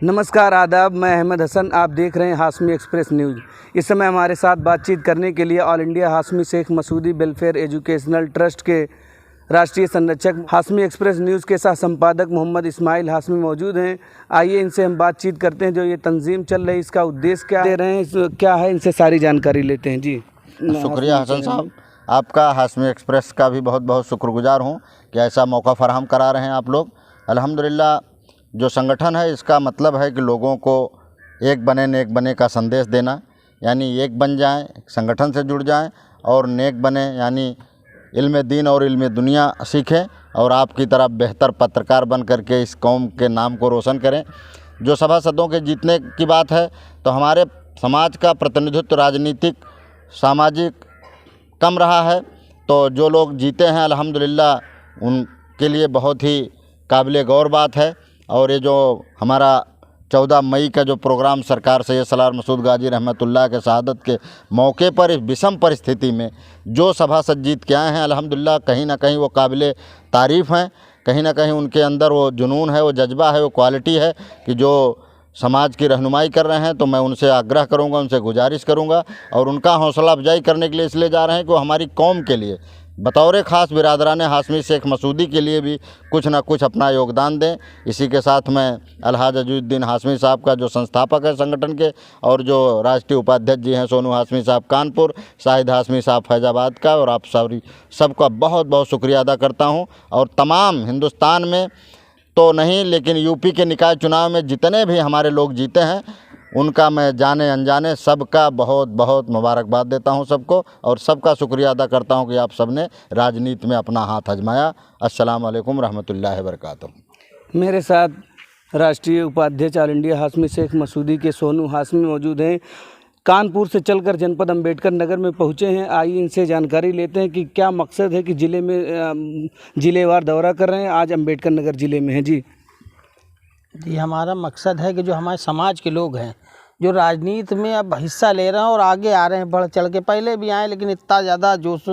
नमस्कार आदाब, मैं अहमद हसन। आप देख रहे हैं हाशमी एक्सप्रेस न्यूज़। इस समय हमारे साथ बातचीत करने के लिए all India Hashmi Sheikh Masoodi welfare educational trust के राष्ट्रीय संरक्षक, हाशमी एक्सप्रेस न्यूज़ के सह संपादक मोहम्मद इस्माइल हाशमी मौजूद हैं। आइए इनसे हम बातचीत करते हैं। जो ये तंजीम चल रही है, इसका उद्देश्य क्या दे रहे हैं, क्या है, इनसे सारी जानकारी लेते हैं। जी शुक्रिया हसन साहब, आपका हाशमी एक्सप्रेस का भी बहुत बहुत शुक्रगुजार हूँ कि ऐसा मौका फराहम करा रहे हैं आप लोग। अल्हम्दुलिल्लाह, जो संगठन है इसका मतलब है कि लोगों को एक बने नेक बने का संदेश देना, यानी एक बन जाएं, संगठन से जुड़ जाएं और नेक बने, यानी इल्म दीन और इल्म दुनिया सीखें और आपकी तरह बेहतर पत्रकार बन करके इस कौम के नाम को रोशन करें। जो सभासदों के जीतने की बात है, तो हमारे समाज का प्रतिनिधित्व राजनीतिक सामाजिक कम रहा है, तो जो लोग जीते हैं अल्हम्दुलिल्लाह उनके लिए बहुत ही काबिल गौर बात है। और ये जो हमारा 14 मई का जो प्रोग्राम सरकार सैयद सलार मसूद गाजी रहमतुल्लाह के शहादत के मौके पर इस विषम परिस्थिति में जो सभासद जीत के आए हैं, अल्हम्दुलिल्लाह कहीं ना कहीं वो काबिल तारीफ़ हैं। कहीं ना कहीं उनके अंदर वो जुनून है, वो जज्बा है, वो क्वालिटी है कि जो समाज की रहनुमाई कर रहे हैं। तो मैं उनसे आग्रह करूंगा, उनसे गुजारिश करूंगा और उनका हौसला अफजाई करने के लिए इसलिए जा रहे हैं कि वो हमारी कौम के लिए बतौर ख़ास बिरादरान हाशमी शेख मसूदी के लिए भी कुछ ना कुछ अपना योगदान दें। इसी के साथ मैं अलहाज अजूद्दीन हाशमी साहब का जो संस्थापक है संगठन के और जो राष्ट्रीय उपाध्यक्ष जी हैं सोनू हाशमी साहब कानपुर, शाहिद हाशमी साहब फैज़ाबाद का, और आप सबका बहुत बहुत शुक्रिया अदा करता हूँ। और तमाम हिंदुस्तान में तो नहीं, लेकिन यूपी के निकाय चुनाव में जितने भी हमारे लोग जीते हैं उनका मैं जाने अनजाने सबका बहुत बहुत मुबारकबाद देता हूं सबको, और सबका शुक्रिया अदा करता हूं कि आप सबने राजनीति में अपना हाथ आजमाया। अस्सलाम वालेकुम रहमतुल्लाहि व बरकातहू। मेरे साथ राष्ट्रीय उपाध्यक्ष ऑल इंडिया हाशमी शेख मसूदी के सोनू हाशमी मौजूद हैं। कानपुर से चलकर जनपद अंबेडकर नगर में पहुंचे हैं। आइए इनसे जानकारी लेते हैं कि क्या मकसद है कि ज़िले में ज़िलेवार दौरा कर रहे हैं। आज अंबेडकर नगर ज़िले में हैं। जी, हमारा मकसद है कि जो हमारे समाज के लोग हैं, जो राजनीति में अब हिस्सा ले रहे हैं और आगे आ रहे हैं बढ़ चढ़ के, पहले भी आए लेकिन इतना ज़्यादा जोश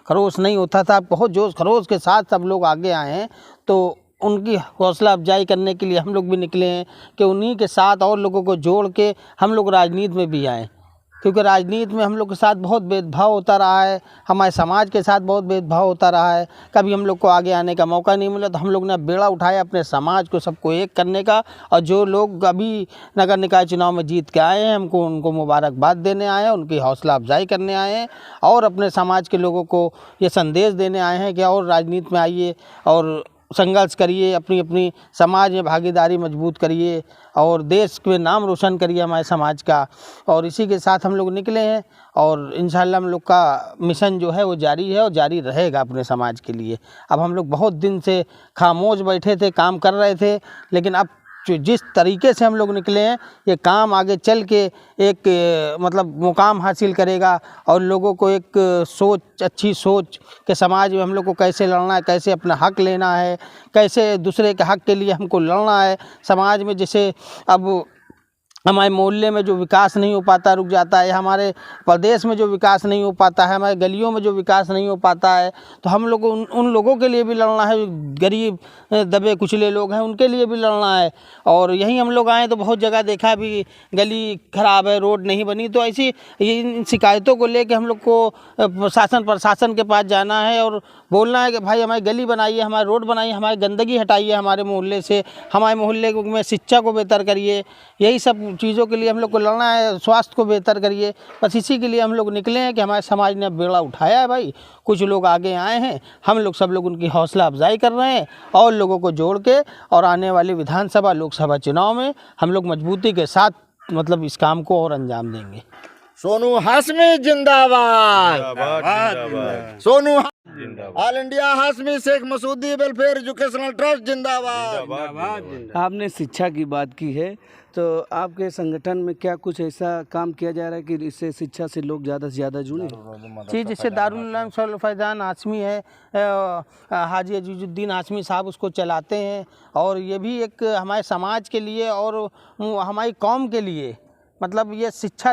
खरोश नहीं होता था। बहुत जोश खरोश के साथ सब लोग आगे आए हैं, तो उनकी हौसला अफजाई करने के लिए हम लोग भी निकले हैं कि उन्हीं के साथ और लोगों को जोड़ के हम लोग राजनीति में भी आएँ। क्योंकि राजनीति में हम लोग के साथ बहुत भेदभाव होता रहा है, हमारे समाज के साथ बहुत भेदभाव होता रहा है। कभी हम लोग को आगे आने का मौका नहीं मिला, तो हम लोग ने बेड़ा उठाया अपने समाज को सबको एक करने का। और जो लोग अभी नगर निकाय चुनाव में जीत के आए हैं, हमको उनको मुबारकबाद देने आए हैं, उनकी हौसला अफजाई करने आए हैं और अपने समाज के लोगों को ये संदेश देने आए हैं कि और राजनीति में आइए और संघर्ष करिए, अपनी अपनी समाज में भागीदारी मजबूत करिए और देश के नाम रोशन करिए हमारे समाज का। और इसी के साथ हम लोग निकले हैं और इंशाल्लाह हम लोग का मिशन जो है वो जारी है और जारी रहेगा अपने समाज के लिए। अब हम लोग बहुत दिन से खामोश बैठे थे, काम कर रहे थे, लेकिन अब जिस तरीके से हम लोग निकले हैं, ये काम आगे चल के एक मतलब मुकाम हासिल करेगा और लोगों को एक सोच, अच्छी सोच के समाज में हम लोग को कैसे लड़ना है, कैसे अपना हक लेना है, कैसे दूसरे के हक के लिए हमको लड़ना है। समाज में जैसे अब हमारे मोहल्ले में जो विकास नहीं हो पाता रुक जाता है, हमारे प्रदेश में जो विकास नहीं हो पाता है, हमारे गलियों में जो विकास नहीं हो पाता है, तो हम लोग उन लोगों के लिए भी लड़ना है। गरीब दबे कुचले लोग हैं, उनके लिए भी लड़ना है। और यहीं हम लोग आए तो बहुत जगह देखा भी गली खराब है, रोड नहीं बनी, तो ऐसी इन शिकायतों को लेकर हम लोग को प्रशासन के पास जाना है और बोलना है कि भाई हमारी गली बनाइए, हमारे रोड बनाइए, हमारी गंदगी हटाइए हमारे मोहल्ले से, हमारे मोहल्ले में शिक्षा को बेहतर करिए। यही सब चीज़ों के लिए हम लोग को लड़ना है, स्वास्थ्य को बेहतर करिए। बस इसी के लिए हम लोग निकले हैं कि हमारे समाज ने बेड़ा उठाया है भाई, कुछ लोग आगे आए हैं, हम लोग सब लोग उनकी हौसला अफजाई कर रहे हैं और लोगों को जोड़ के और आने वाले विधानसभा लोकसभा चुनाव में हम लोग मजबूती के साथ मतलब इस काम को और अंजाम देंगे। सोनू हाशमी जिंदाबाद, Sonu all India Hashmi Sheikh Masoodi welfare educational trust जिंदाबाद। आपने शिक्षा की बात की है, तो आपके संगठन में क्या कुछ ऐसा काम किया जा रहा है कि इससे शिक्षा से लोग ज़्यादा से ज़्यादा जुड़े? जी, जैसे दारुल उलूम फैज़ान हाशमी है, हाजी अजीजुद्दीन हाशमी साहब उसको चलाते हैं और ये भी एक हमारे समाज के लिए और हमारी कौम के लिए मतलब ये शिक्षा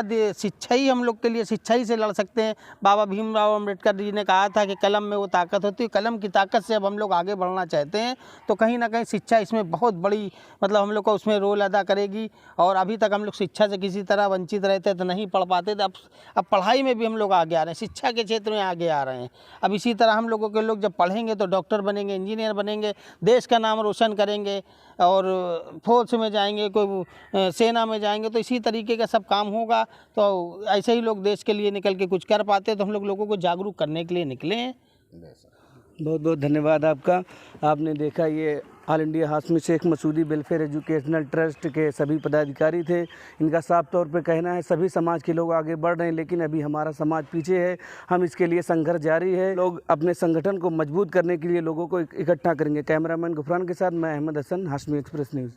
ही हम लोग के लिए, शिक्षा ही से लड़ सकते हैं। बाबा भीमराव अम्बेडकर जी ने कहा था कि कलम में वो ताकत होती है, कलम की ताकत से अब हम लोग आगे बढ़ना चाहते हैं, तो कहीं ना कहीं शिक्षा इसमें बहुत बड़ी मतलब हम लोग का उसमें रोल अदा करेगी। और अभी तक हम लोग शिक्षा से किसी तरह वंचित रहते तो नहीं पढ़ पाते थे, अब पढ़ाई में भी हम लोग आगे आ रहे हैं, शिक्षा के क्षेत्र में आगे आ रहे हैं। अब इसी तरह हम लोगों के लोग जब पढ़ेंगे तो डॉक्टर बनेंगे, इंजीनियर बनेंगे, देश का नाम रोशन करेंगे, और फोर्स में जाएंगे, कोई सेना में जाएंगे, तो इसी तरीके का सब काम होगा। तो ऐसे ही लोग देश के लिए निकल के कुछ कर पाते, तो हम लोगों को जागरूक करने के लिए निकले हैं। बहुत बहुत धन्यवाद आपका। आपने देखा ये all India Hashmi Sheikh Masoodi welfare educational trust के सभी पदाधिकारी थे। इनका साफ तौर पे कहना है सभी समाज के लोग आगे बढ़ रहे हैं, लेकिन अभी हमारा समाज पीछे है। हम इसके लिए संघर्ष जारी है। लोग अपने संगठन को मजबूत करने के लिए लोगों को इकट्ठा करेंगे। कैमरामैन गुफरान के साथ मैं अहमद हसन, हाशमी एक्सप्रेस न्यूज़।